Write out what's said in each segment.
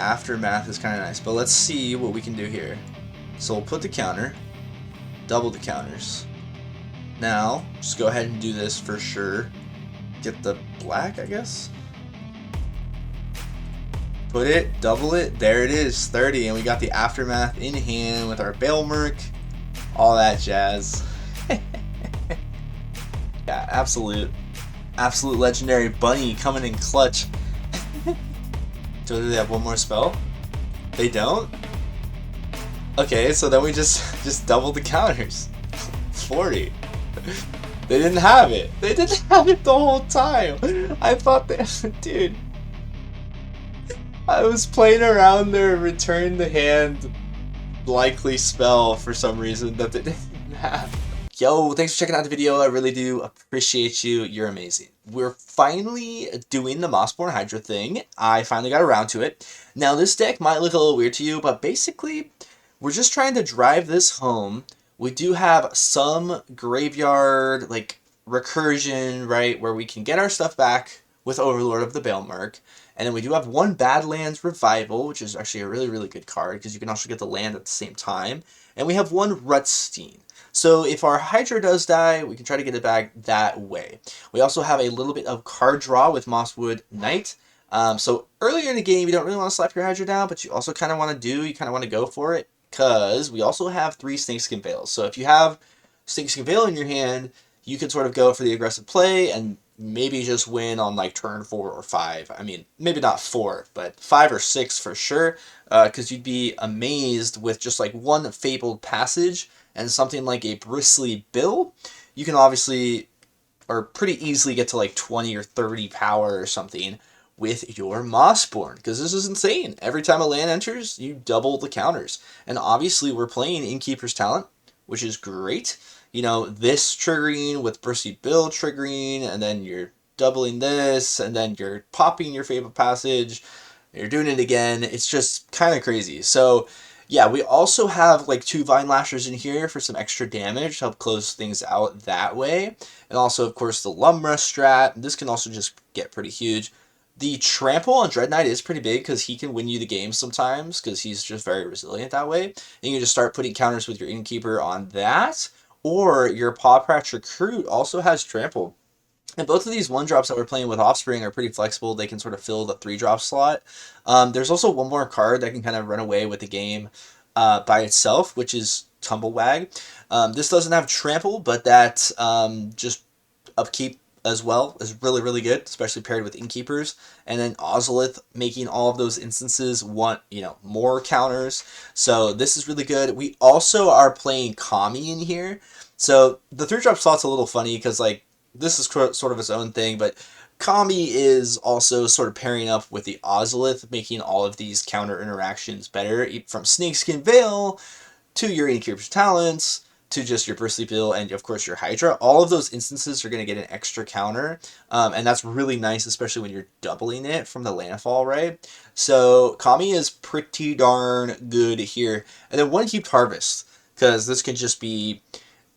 Aftermath is kind of nice, but let's see what we can do here. So we'll put the counter, double the counters. Now, just go ahead and do this for sure. Get the black, I guess. Put it, double it, there it is, 30, and we got the Aftermath in hand with our Balemurk, all that jazz. Yeah, absolute legendary bunny coming in clutch. Do they have one more spell? They don't? Okay, so then we just double the counters. 40. They didn't have it. They didn't have it the whole time. I thought they... Dude. I was playing around their return the hand likely spell for some reason that they didn't have. Yo, thanks for checking out the video. I really do appreciate you. You're amazing. We're finally doing the Mossborn Hydra thing. I finally got around to it. Now, this deck might look a little weird to you, but basically, we're just trying to drive this home. We do have some graveyard, like, recursion, right, where we can get our stuff back with Overlord of the Balemurk. And then we do have one Badlands Revival, which is actually a really, really good card, because you can also get the land at the same time. And we have one Rutstein. So if our Hydra does die, we can try to get it back that way. We also have a little bit of card draw with Mosswood Knight. So earlier in the game, you don't really want to slap your Hydra down, but you also kind of want to go for it, because we also have 3 Snakeskin Veils. So if you have Snakeskin Veil in your hand, you can sort of go for the aggressive play and maybe just win on like turn 4 or 5. I mean, maybe not 4, but 5 or 6 for sure, because you'd be amazed with just like one Fabled Passage and something like a Bristly Bill. You can obviously, or pretty easily get to like 20 or 30 power or something with your Mossborn, because this is insane. Every time a land enters, you double the counters. And obviously we're playing Innkeeper's Talent, which is great. You know, this triggering with Bristly Bill triggering, and then you're doubling this, and then you're popping your Fabled Passage, you're doing it again. It's just kind of crazy. So, yeah, we also have like 2 Vine Lashers in here for some extra damage to help close things out that way. And also, of course, the Lumra strat. This can also just get pretty huge. The Trample on Dread Knight is pretty big because he can win you the game sometimes because he's just very resilient that way. And you can just start putting counters with your Innkeeper on that. Or your Pawpatch Recruit also has Trample. And both of these 1-drops that we're playing with Offspring are pretty flexible. They can sort of fill the 3-drop slot. There's also one more card that can kind of run away with the game by itself, which is Tumblewagg. This doesn't have Trample, but that just upkeep as well is really, really good, especially paired with Innkeepers. And then Ozolith making all of those instances want, more counters. So this is really good. We also are playing Kami in here. So the 3-drop slot's a little funny because, like, this is sort of its own thing, but Kami is also sort of pairing up with the Ozolith, making all of these counter interactions better, from Snakeskin Veil to your Innkeeper's Talents, to just your Bristly Bill and, of course, your Hydra. All of those instances are going to get an extra counter, and that's really nice, especially when you're doubling it from the Landfall, right? So Kami is pretty darn good here. And then one Heaped Harvest, because this can just be,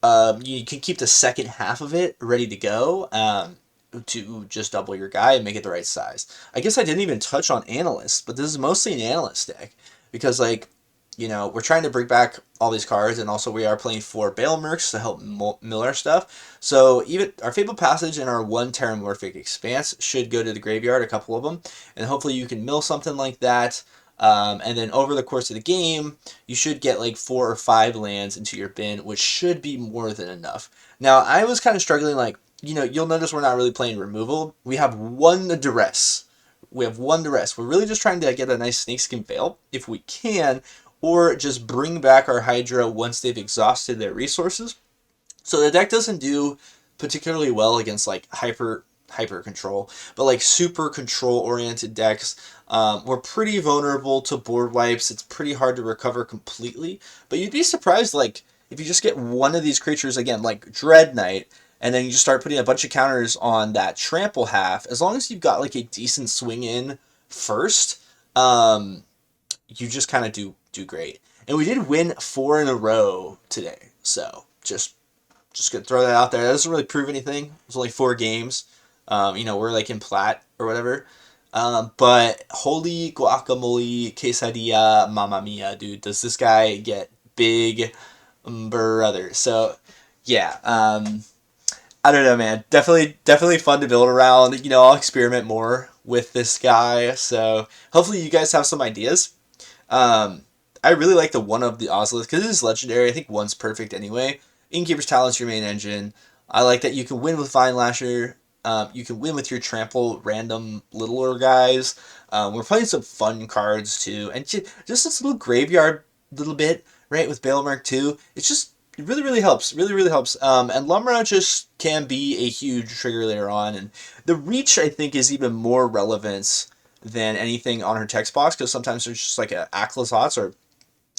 you can keep the second half of it ready to go to just double your guy and make it the right size. I guess I didn't even touch on Analyst, but this is mostly an Analyst deck, because, like, we're trying to bring back all these cards, and also we are playing 4 Balemurks to help mill our stuff. So even our Fabled Passage and our 1 Terramorphic Expanse should go to the graveyard, a couple of them, and hopefully you can mill something like that. And then over the course of the game, you should get like 4 or 5 lands into your bin, which should be more than enough. Now, I was kind of struggling, like, you'll notice we're not really playing removal. We have 1 Duress. We're really just trying to get a nice Snakeskin Veil, if we can, or just bring back our Hydra once they've exhausted their resources. So the deck doesn't do particularly well against like hyper control, but like super control oriented decks, we're pretty vulnerable to board wipes. It's pretty hard to recover completely, but you'd be surprised, like, if you just get one of these creatures, again, like Dread Knight, and then you just start putting a bunch of counters on that Trample half, as long as you've got like a decent swing in first, you just kind of do great. And we did win 4 in a row today, so just gonna throw that out there. That doesn't really prove anything. It was only 4 games. We're like in plat or whatever. But holy guacamole, quesadilla, mamma mia, dude, does this guy get big, brother. So, yeah, I don't know, man. Definitely fun to build around. You know, I'll experiment more with this guy. So, hopefully you guys have some ideas. Um, I really like the one of the Ozolith because it is legendary. I think one's perfect anyway. Innkeeper's Talent's your main engine. I like that you can win with Vine Lasher. You can win with your Trample random littler guys. We're playing some fun cards too, and just this little graveyard little bit right with Balemurk too. It's just it really helps. Really helps. And Lumra just can be a huge trigger later on, and the reach I think is even more relevant than anything on her text box because sometimes there's just like a Aclazotz or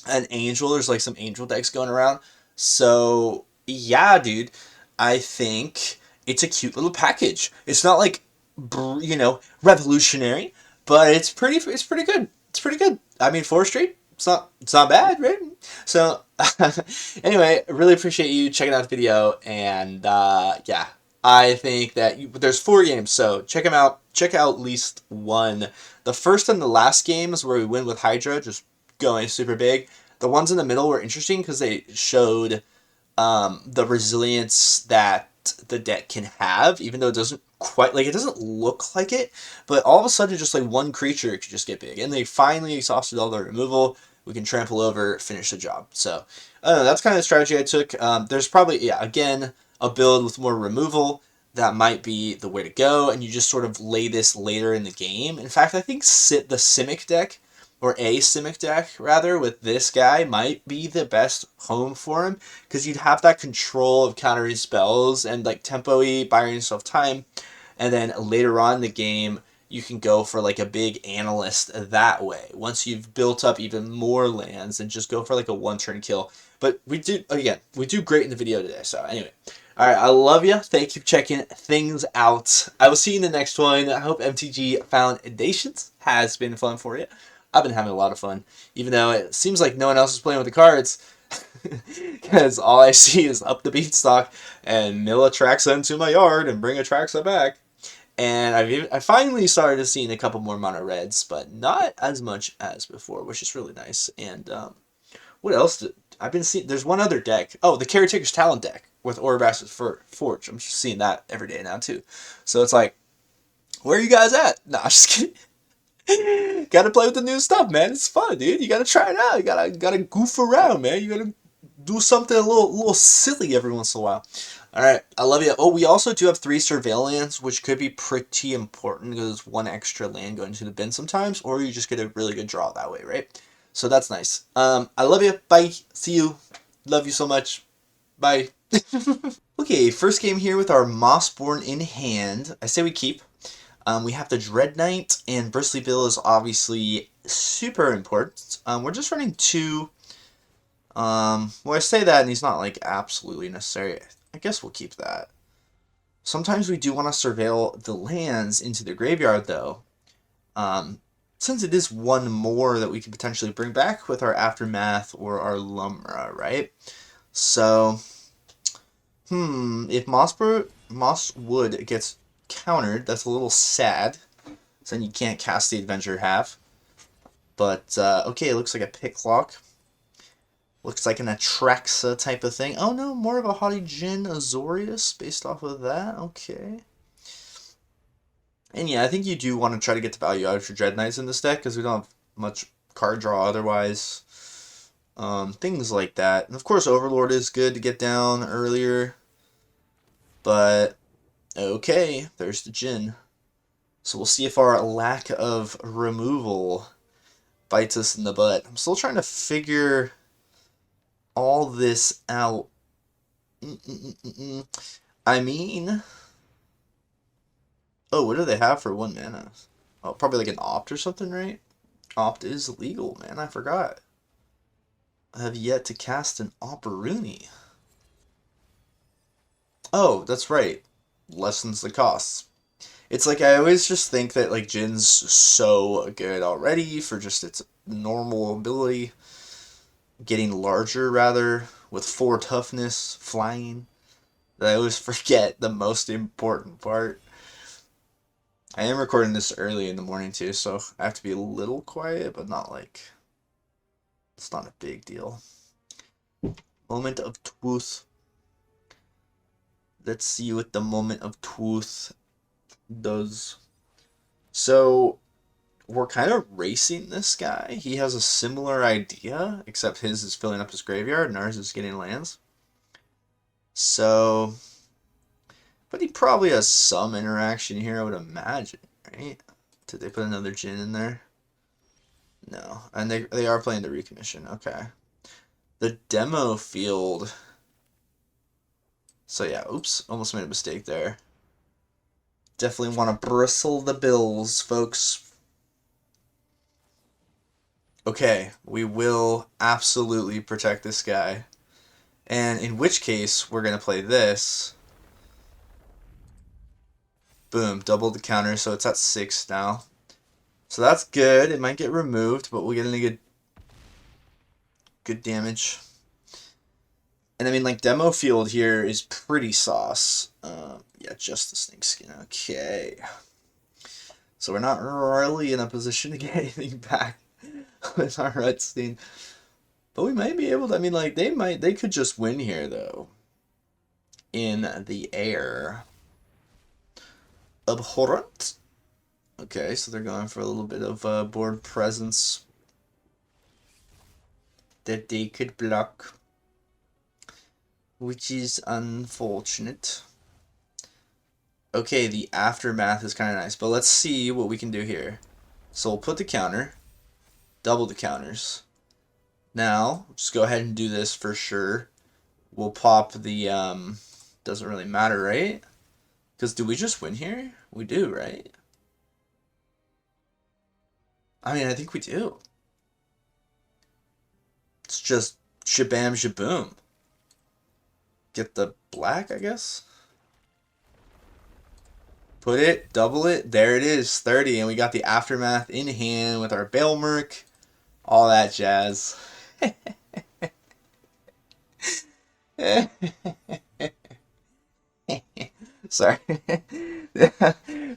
an Angel. There's like some Angel decks going around. So yeah, dude, I think it's a cute little package. It's not like revolutionary, but it's pretty good. It's pretty good. I mean, forestry. It's not bad, right? So anyway, I really appreciate you checking out the video, and yeah, I think that there's 4 games, so check them out. Check out at least one. The first and the last games where we win with Hydra, just going super big. The ones in the middle were interesting because they showed the resilience that the deck can have, even though it doesn't quite, like, it doesn't look like it, but all of a sudden just like one creature could just get big, and they finally exhausted all their removal. We can trample over, finish the job. So I don't know, that's kind of the strategy I took. There's probably, yeah, again, a build with more removal that might be the way to go, and you just sort of lay this later in the game. In fact, I think the Simic deck, or a Simic deck, rather, with this guy might be the best home for him, because you'd have that control of countering spells and like tempo-y, buying yourself time, and then later on in the game, you can go for like a big analyst that way. Once you've built up even more lands, and just go for like a 1-turn kill. But we do great in the video today. So anyway, all right, I love you. Thank you for checking things out. I will see you in the next one. I hope MTG Foundations has been fun for you. I've been having a lot of fun, even though it seems like no one else is playing with the cards. Because all I see is up the beanstalk and mill a Traxa into my yard and bring a Traxa back. And I finally started seeing a couple more mono reds, but not as much as before, which is really nice. And what else? I've been seeing. There's one other deck. Oh, the Caretaker's Talent deck with Oribas's Forge. I'm just seeing that every day now too. So it's like, where are you guys at? Nah, I'm just kidding. Gotta play with the new stuff, man. It's fun, dude. You gotta try it out. You gotta goof around, man. You gotta do something a little silly every once in a while. All right, I love you. Oh, we also do have 3 surveillance, which could be pretty important because it's 1 extra land going to the bin sometimes, or you just get a really good draw that way, right? So that's nice. I love you. Bye. See you. Love you so much. Bye. Okay, first game here with our Mossborn in hand. I say we keep. We have the Dread Knight, and Bristly Bill is obviously super important. We're just running 2. Well, I say that, and he's not, like, absolutely necessary. I guess we'll keep that. Sometimes we do want to surveil the lands into the graveyard, though. Since it is 1 more that we could potentially bring back with our Aftermath or our Lumra, right? So, if Mosswood gets countered, that's a little sad. So then you can't cast the Adventure half. But, okay, it looks like a Picklock. Looks like an Atraxa type of thing. Oh no, more of a Haughty Djinn Azorius based off of that. Okay. And yeah, I think you do want to try to get the value out of your Dread Knights in this deck because we don't have much card draw otherwise. Things like that. And of course, Overlord is good to get down earlier. But, okay, there's the Djinn. So we'll see if our lack of removal bites us in the butt. I'm still trying to figure all this out. I mean, oh, what do they have for 1 mana? Oh, probably like an Opt or something, right? Opt is legal, man. I forgot. I have yet to cast an Operuni. Oh, that's right. Lessens the costs. It's like I always just think that like Djinn's so good already for just its normal ability. Getting larger, rather, with 4 toughness, flying. That I always forget the most important part. I am recording this early in the morning too, so I have to be a little quiet, but not like, it's not a big deal. Moment of truth. Let's see what the moment of truth does. So, we're kind of racing this guy. He has a similar idea, except his is filling up his graveyard and ours is getting lands. So, but he probably has some interaction here, I would imagine, right? Did they put another Djinn in there? No. And they are playing the recommission. Okay. The demo field. So yeah, oops. Almost made a mistake there. Definitely want to bristle the bills, folks. Okay, we will absolutely protect this guy. And in which case, we're going to play this. Boom, double the counter, so it's at 6 now. So that's good. It might get removed, but we'll get into good damage. And I mean, like, demo field here is pretty sauce. Yeah, just the snakeskin. Okay. So we're not really in a position to get anything back with our Redstein. But we might be able to, I mean, like, they could just win here, though. In the air. Abhorrent. Okay, so they're going for a little bit of board presence that they could block, which is unfortunate. Okay, the aftermath is kind of nice, but let's see what we can do here. So we'll put the counter, double the counters. Now, just go ahead and do this for sure. We'll pop the, doesn't really matter, right? Because do we just win here? We do, right? I mean, I think we do. It's just shabam shaboom. Get the black, I guess? Put it, double it, there it is, 30, and we got the aftermath in hand with our Balemurk, all that jazz. Sorry.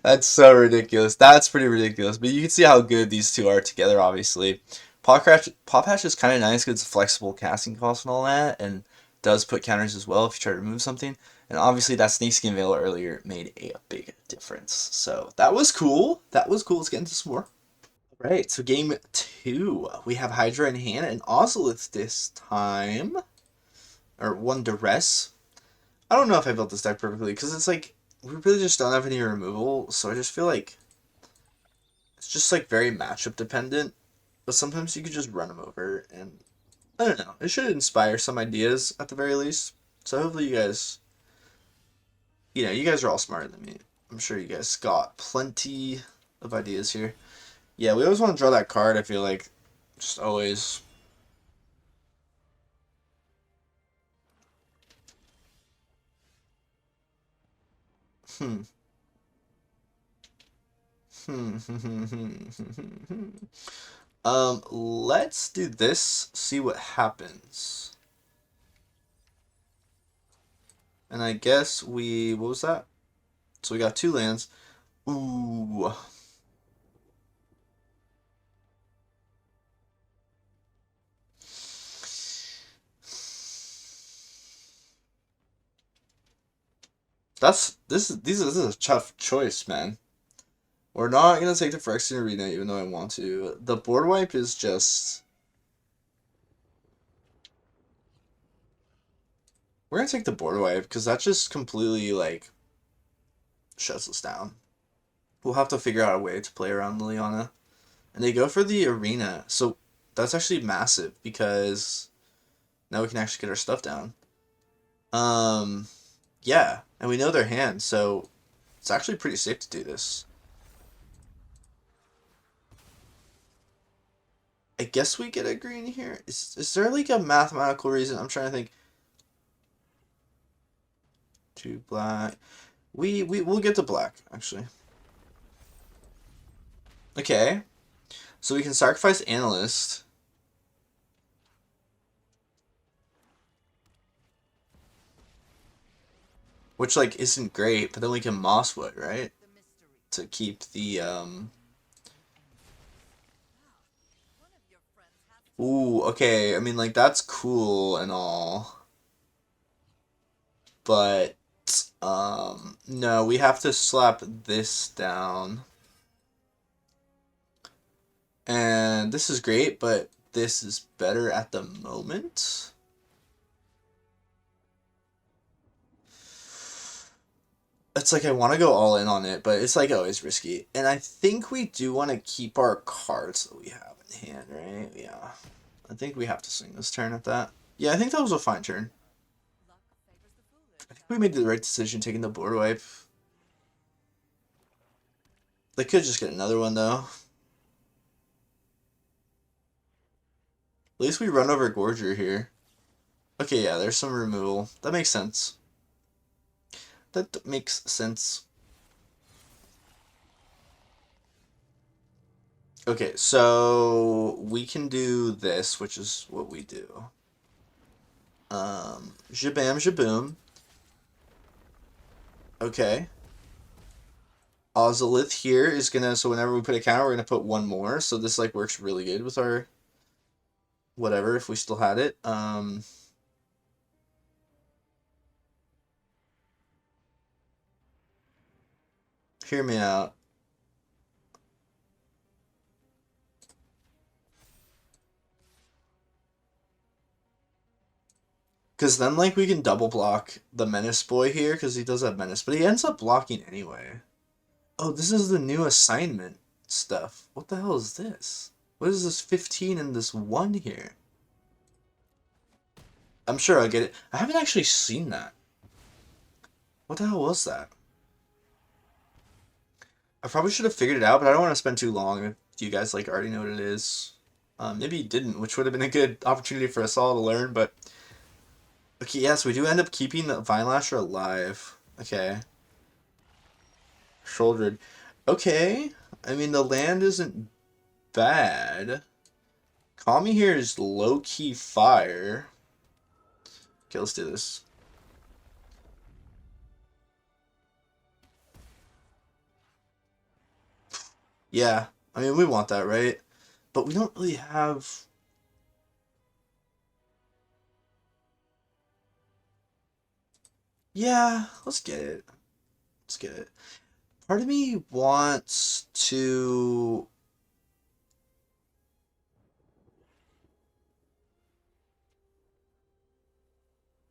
That's so ridiculous. That's pretty ridiculous. But you can see how good these two are together, obviously. Pawpatch is kind of nice because it's flexible casting cost and all that, and does put counters as well if you try to remove something. And obviously that Snakeskin Veil earlier made a big difference. So that was cool. That was cool. Let's get into some more. Right, so game 2. We have Hydra in hand and Ozolith this time. Or one Duress. I don't know if I built this deck perfectly, because it's like, we really just don't have any removal, so I just feel like it's just like very matchup dependent, but sometimes you could just run them over, and I don't know, it should inspire some ideas at the very least, so hopefully you guys, you guys are all smarter than me. I'm sure you guys got plenty of ideas here. Yeah, we always want to draw that card, I feel like, just always. Let's do this, see what happens. And I guess what was that? So we got 2 lands. Ooh. This is a tough choice, man. We're not gonna take the Phyrexian Arena even though I want to. The board wipe is just, we're gonna take the board wipe because that just completely like shuts us down. We'll have to figure out a way to play around Liliana. And they go for the arena, so that's actually massive because now we can actually get our stuff down. Yeah, and we know their hand, so it's actually pretty safe to do this. I guess we get a green here. Is there like a mathematical reason? I'm trying to think. 2 black. We'll get to black, actually. Okay. So we can sacrifice Analyst. Which, like, isn't great, but then we can Mosswood, right? to keep the Ooh, okay. I mean, like, that's cool and all. But, no, we have to slap this down. And this is great, but this is better at the moment. It's like I want to go all in on it, but it's like always risky. And I think we do want to keep our cards that we have in hand, right? Yeah. I think we have to swing this turn at that. Yeah, I think that was a fine turn. I think we made the right decision taking the board wipe. They could just get another one, though. At least we run over Gorger here. Okay, yeah, there's some removal. That makes sense. That makes sense. Okay, so we can do this, which is what we do. Jabam, jaboom. Okay. Ozolith here is gonna, so whenever we put a counter, we're gonna put one more. So this like works really good with our whatever, if we still had it. Hear me out. Because then, like, we can double block the Menace Boy here, because he does have Menace, but he ends up blocking anyway. Oh, this is the new assignment stuff. What the hell is this? What is this 15 and this 1 here? I'm sure I'll get it. I haven't actually seen that. What the hell was that? I probably should have figured it out, but I don't want to spend too long if you guys, like, already know what it is. Maybe you didn't, which would have been a good opportunity for us all to learn, but... Okay, yes, we do end up keeping the Vine Lasher alive. Okay. Shouldered. Okay. I mean, the land isn't bad. Kami here is low-key fire. Okay, let's do this. Yeah. I mean, we want that, right? But we don't really have... Yeah, let's get it. Let's get it. Part of me wants to...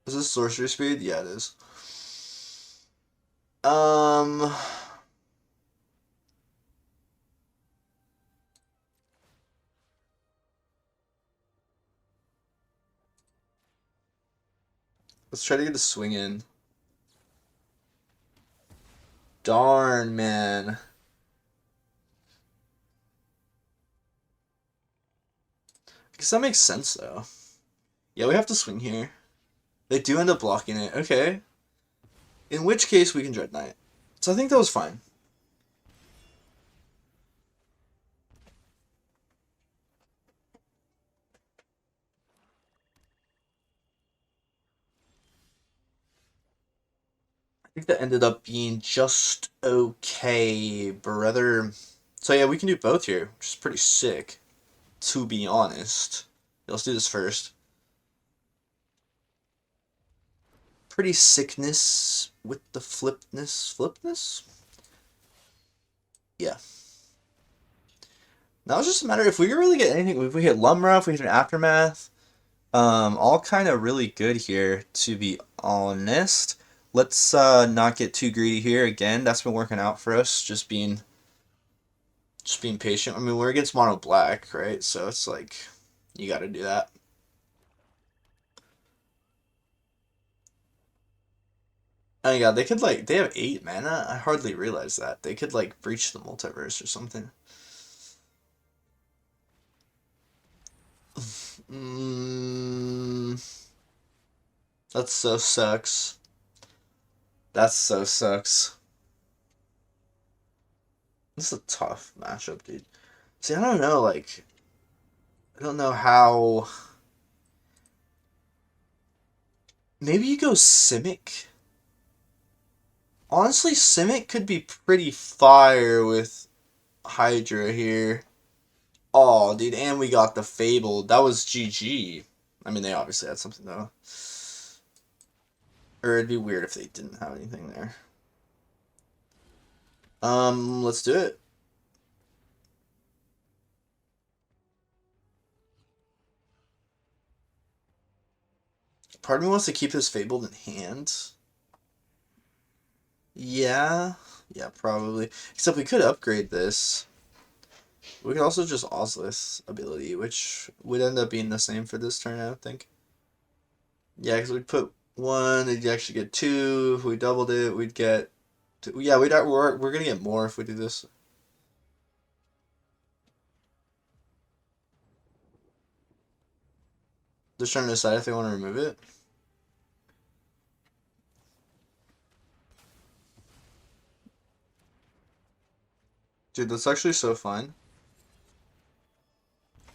Is this sorcery speed? Yeah, it is. Let's try to get a swing in. Darn, man. I guess that makes sense, though. Yeah, we have to swing here. They do end up blocking it. Okay. In which case, we can Dread Knight. So I think that was fine. I think that ended up being just okay, brother. So yeah, we can do both here, which is pretty sick, to be honest. Let's do this first. Pretty sickness with the flipness? Yeah. Now it's just a matter if we really get anything, if we hit Lumra, if we hit an Aftermath, all kind of really good here, to be honest. Let's not get too greedy here. Again, that's been working out for us, just being patient. I mean, we're against mono black, right? So it's like, you gotta do that. Oh my god, they could like, they have 8 mana? I hardly realized that. They could like breach the multiverse or something. That so sucks. That so sucks. This is a tough matchup, dude. See, I don't know, like, I don't know how... Maybe you go Simic? Honestly, Simic could be pretty fire with Hydra here. Oh, dude, and we got the Fabled. That was GG. I mean, they obviously had something, though. Or it'd be weird if they didn't have anything there. Let's do it. Part of me wants to keep his Fabled in hand. Yeah. Yeah, probably. Except we could upgrade this. We could also just Ozolith ability, which would end up being the same for this turn, I think. Yeah, because we'd put one, we'd actually get two. If we doubled it, we'd get two. Yeah, we're gonna get more if we do this. Just trying to decide if they want to remove it. Dude, that's actually so fun.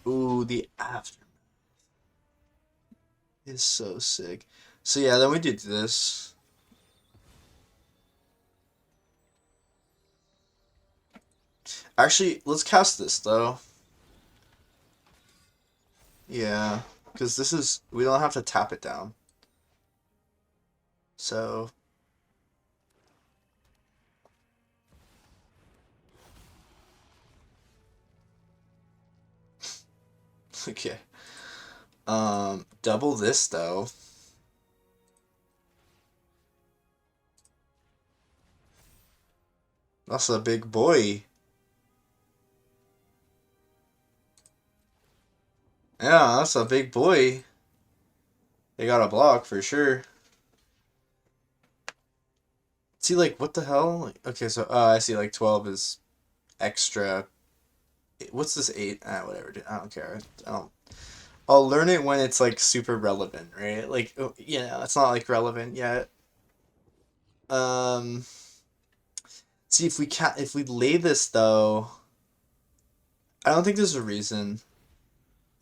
Ooh, the Aftermath is so sick. So yeah, then we do this. Actually, let's cast this, though. Yeah, because this is... We don't have to tap it down. So... Okay. Double this, though. That's a big boy. Yeah, that's a big boy. They got a block for sure. See, like, what the hell? Like, okay, so, I see, like, 12 is extra. What's this 8? Ah, whatever, dude. I don't care. I don't... I'll learn it when it's, like, super relevant, right? Like, yeah, it's not, like, relevant yet. Um... See, if we lay this, though... I don't think there's a reason.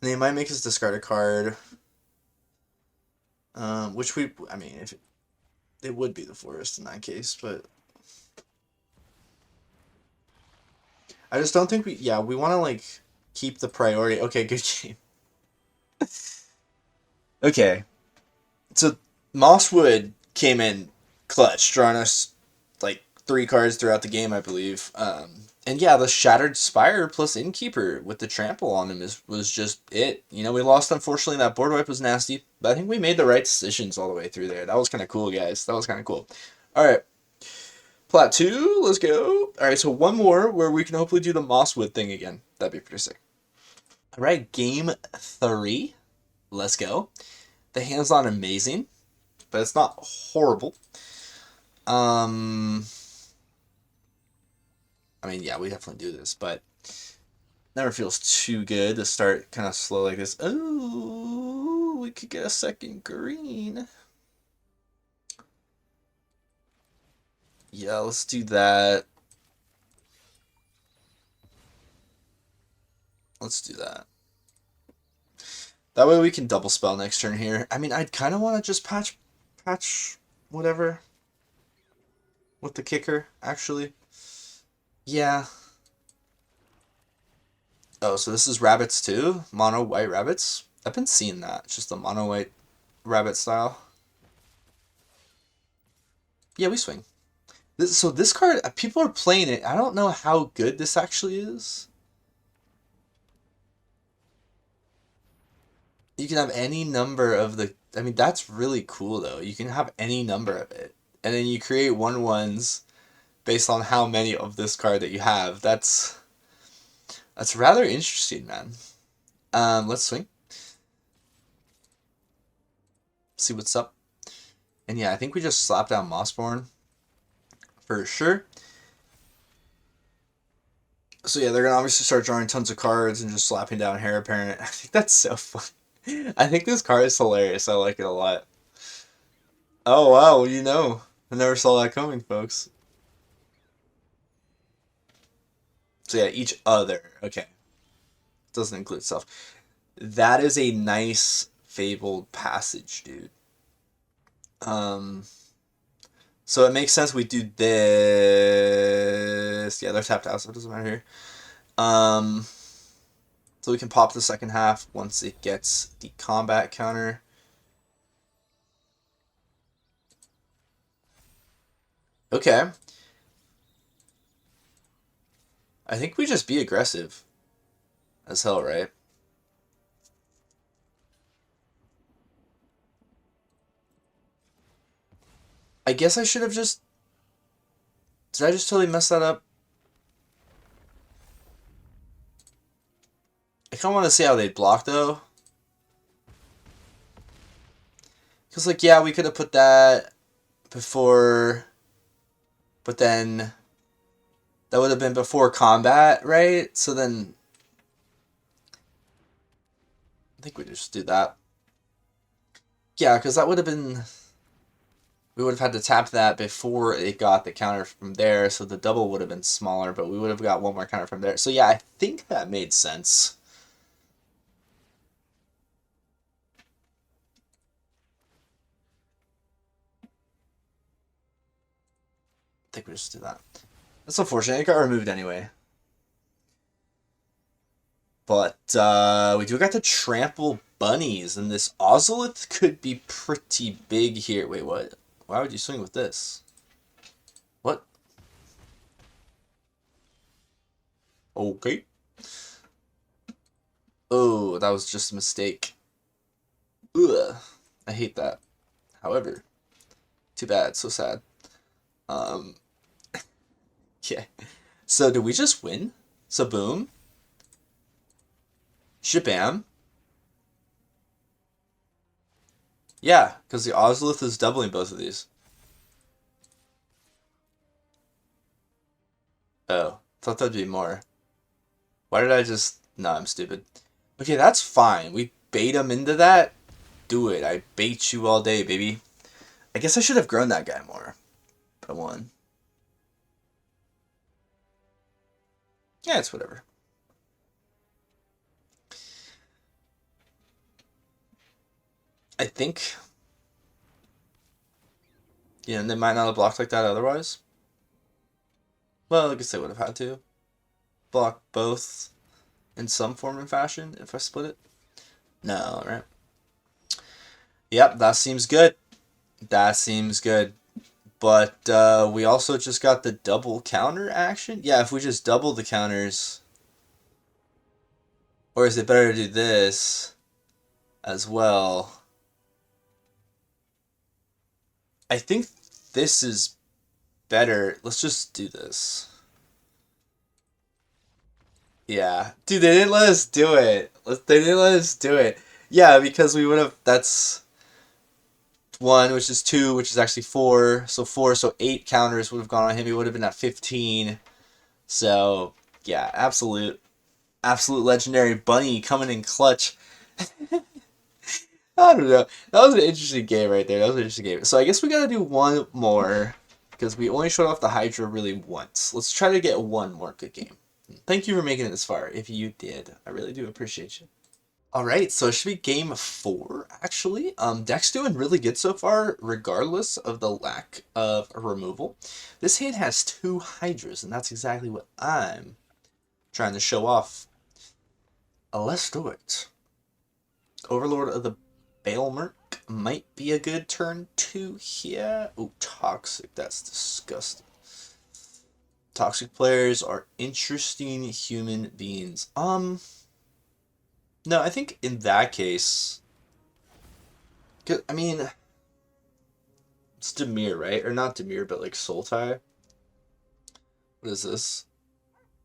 They might make us discard a card. Which I mean, if it would be the forest in that case, but I just don't think we want to like keep the priority. Okay, good game. Okay, so Mosswood came in clutch, drawing us like 3 cards throughout the game, I believe. And yeah, the Shattered Spire plus Innkeeper with the Trample on him was just it. You know, we lost, unfortunately. That board wipe was nasty, but I think we made the right decisions all the way through there. That was kind of cool, guys. That was kind of cool. All right. Plat 2, let's go. All right, so one more where we can hopefully do the Mosswood thing again. That'd be pretty sick. All right, game 3. Let's go. The hand's not amazing, but it's not horrible. I mean, yeah, we definitely do this, but never feels too good to start kind of slow like this. Oh, we could get a second green. Yeah, let's do that. Let's do that. That way we can double spell next turn here. I mean, I'd kind of want to just patch whatever with the kicker, actually. Yeah. Oh, so this is rabbits too? Mono white rabbits? I've been seeing that. It's just the mono white rabbit style. Yeah, we swing. So this card, people are playing it. I don't know how good this actually is. You can have any number of the... I mean, that's really cool, though. You can have any number of it. And then you create 1/1s based on how many of this card that you have. That's rather interesting, man. Let's swing. See what's up. And yeah, I think we just slap down Mossborn for sure. So yeah, they're gonna obviously start drawing tons of cards and just slapping down Heir Apparent. I think that's so fun. I think this card is hilarious. I like it a lot. Oh wow, you know. I never saw that coming, folks. So yeah, each other. Okay. Doesn't include self. That is a nice Fabled Passage, dude. Um So it makes sense we do this. Yeah, they're tapped out, so it doesn't matter here. So we can pop the second half once it gets the combat counter. Okay. I think we just be aggressive as hell, right? I guess I should have just... Did I just totally mess that up? I kind of want to see how they block, though. Because, like, yeah, we could have put that before... But then... That would have been before combat, right? So then... I think we just do that. Yeah, because that would have been... We would have had to tap that before it got the counter from there, so the double would have been smaller, but we would have got one more counter from there. So yeah, I think that made sense. I think we just do that. That's unfortunate. It got removed anyway. But we do got to Trample bunnies, and this Ozolith could be pretty big here. Wait, what? Why would you swing with this? What? Okay. Oh, that was just a mistake. Ugh. I hate that. However, too bad. So sad. Yeah. So, did we just win? So, boom. Shabam. Yeah, because the Ozolith is doubling both of these. Oh, thought that'd be more. Why did I just... No, I'm stupid. Okay, that's fine. We bait him into that. Do it. I bait you all day, baby. I guess I should have grown that guy more. But I won. Yeah, it's whatever. I think... Yeah, and they might not have blocked like that otherwise. Well, I guess they would have had to. Block both in some form and fashion if I split it. No, right? Yep, that seems good. That seems good. But we also just got the double counter action. Yeah, if we just double the counters... Or is it better to do this as well? I think this is better. Let's just do this. Yeah. Dude, they didn't let us do it. They didn't let us do it. Yeah, because we would have... That's 1, which is 2, which is actually 4. So 4, so 8 counters would have gone on him. He would have been at 15. So, yeah, absolute legendary bunny coming in clutch. I don't know. That was an interesting game right there. That was an interesting game. So I guess we gotta do one more, because we only showed off the Hydra really once. Let's try to get one more good game. Thank you for making it this far. If you did, I really do appreciate you. Alright, so it should be game 4, actually. Deck's doing really good so far, regardless of the lack of removal. This hand has 2 Hydras, and that's exactly what I'm trying to show off. Let's do it. Overlord of the Balemurk might be a good turn 2 here. Oh, toxic. That's disgusting. Toxic players are interesting human beings. No, I think in that case... I mean... It's Dimir, right? Or not Dimir, but like Sultai. What is this?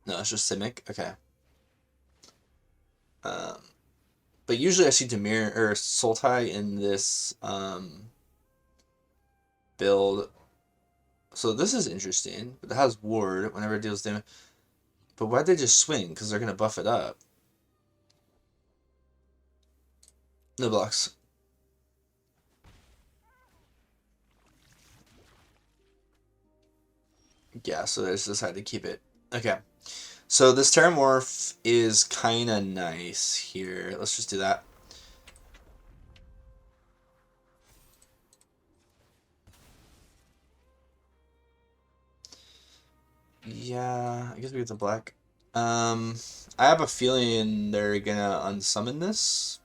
No, it's just Simic. Okay. But usually I see Dimir or Sultai in this build. So this is interesting. But it has ward whenever it deals damage. But why'd they just swing? Because they're gonna buff it up. No blocks. Yeah, so they just decided to keep it. Okay. So this Terramorph is kind of nice here. Let's just do that. Yeah, I guess we get the black. I have a feeling they're gonna unsummon this.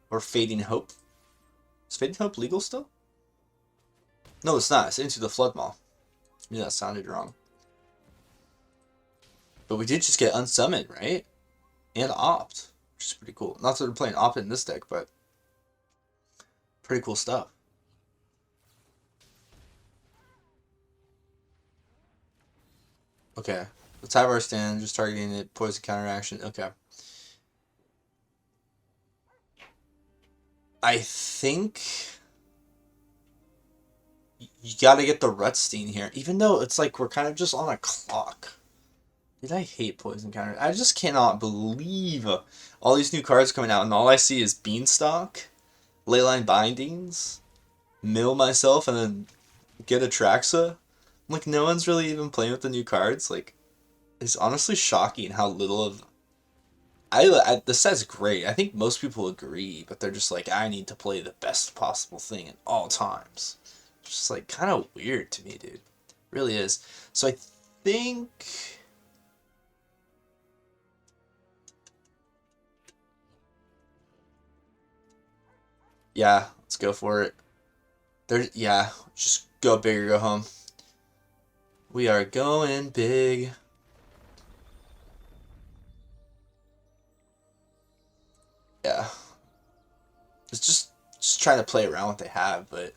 Or Fading Hope. Is Fading Hope legal still? No, it's not. It's Into the Flood Maw. Maybe that sounded wrong. But we did just get unsummoned, right? And Opt, which is pretty cool. Not that we're playing Opt in this deck, but pretty cool stuff. Okay. Let's have our stand, just targeting it, poison counteraction. Okay. I think you gotta get the Rutstein here, even though it's like we're kind of just on a clock. Did I hate poison counter? I just cannot believe all these new cards coming out, and all I see is Beanstalk, Leyline Bindings, mill myself, and then get Atraxa. Like, no one's really even playing with the new cards. Like, it's honestly shocking how little of... the set's great. I think most people agree, but they're just like, I need to play the best possible thing at all times. It's just, like, kind of weird to me, dude. It really is. So I think... Yeah, let's go for it. Yeah, just go big or go home. We are going big. Yeah. It's just trying to play around what they have, but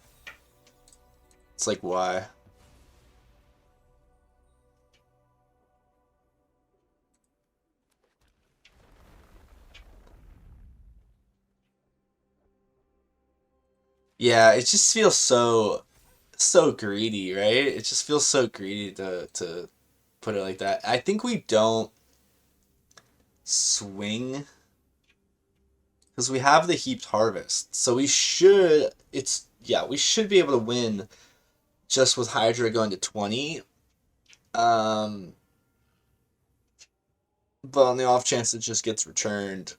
it's like, why? Yeah, it just feels so greedy, right? It just feels so greedy to put it like that. I think we don't swing because we have the heaped harvest. So we should we should be able to win just with Hydra going to 20. But on the off chance it just gets returned.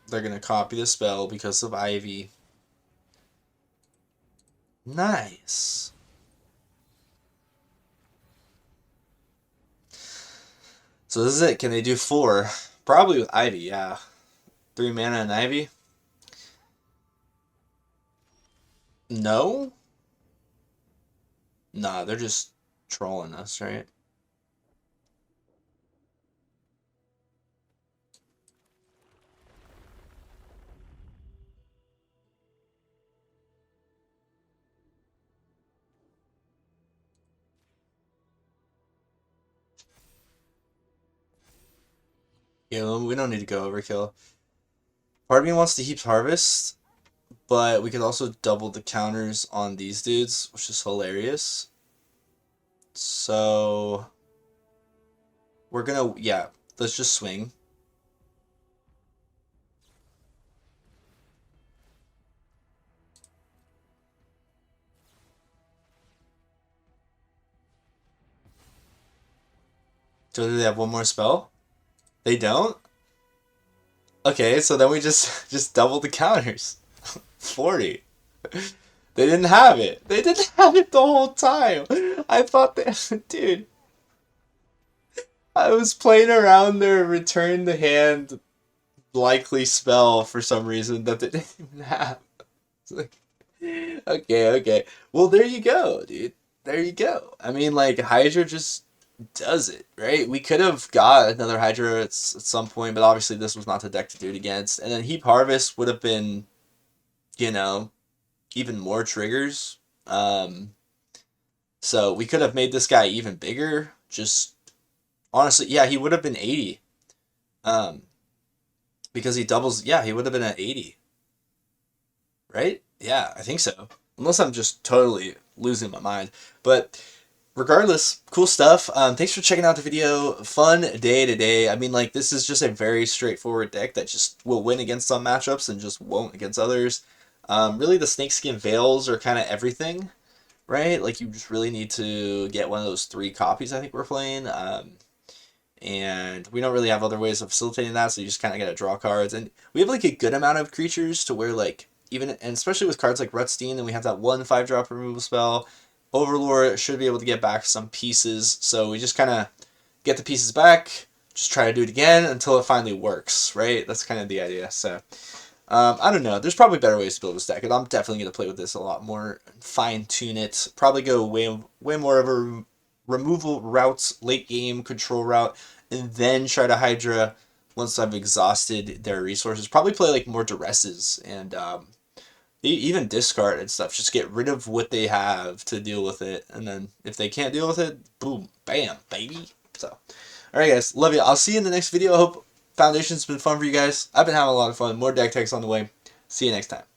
They're gonna copy the spell because of Ivy. Nice. So this is it. Can they do 4? Probably with Ivy, yeah. 3 mana and Ivy? No? Nah, they're just trolling us, right? Yeah, we don't need to go overkill. Part of me wants to heap harvest, but we could also double the counters on these dudes, which is hilarious. So we're gonna, yeah, let's just swing. So do they have one more spell? They don't? Okay, so then we just double the counters. 40. They didn't have it. They didn't have it the whole time. I thought that, dude. I was playing around their return the hand likely spell for some reason that they didn't even have. It's like, okay. Well, there you go, dude. There you go. I mean, like, Hydra just does it, right? We could have got another Hydra at some point, but obviously this was not the deck to do it against. And then Heap Harvest would have been, you know, even more triggers. So we could have made this guy even bigger. Just honestly, yeah, he would have been 80. Because he doubles, yeah, he would have been at 80. Right? Yeah, I think so. Unless I'm just totally losing my mind. But regardless, cool stuff. Thanks for checking out the video. Fun day today. I mean, like, this is just a very straightforward deck that just will win against some matchups and just won't against others. Really, the Snakeskin Veils are kind of everything, right? Like, you just really need to get one of those 3 copies I think we're playing. and we don't really have other ways of facilitating that, so you just kind of got to draw cards. And we have like a good amount of creatures to where like, even, and especially with cards like Rutstein, and we have that 1 5-drop removal spell. Overlord should be able to get back some pieces, so we just kind of get the pieces back, just try to do it again until it finally works, right? That's kind of the idea. So I don't know. There's probably better ways to build this deck, and I'm definitely going to play with this a lot more, fine-tune it, probably go way more of a removal routes, late game control route, and then try to Hydra once I've exhausted their resources. Probably play like more duresses and even discard and stuff. Just get rid of what they have to deal with it, and then if they can't deal with it, boom, bam, baby. So, alright guys, love you. I'll see you in the next video. I hope Foundation's been fun for you guys. I've been having a lot of fun. More deck techs on the way. See you next time.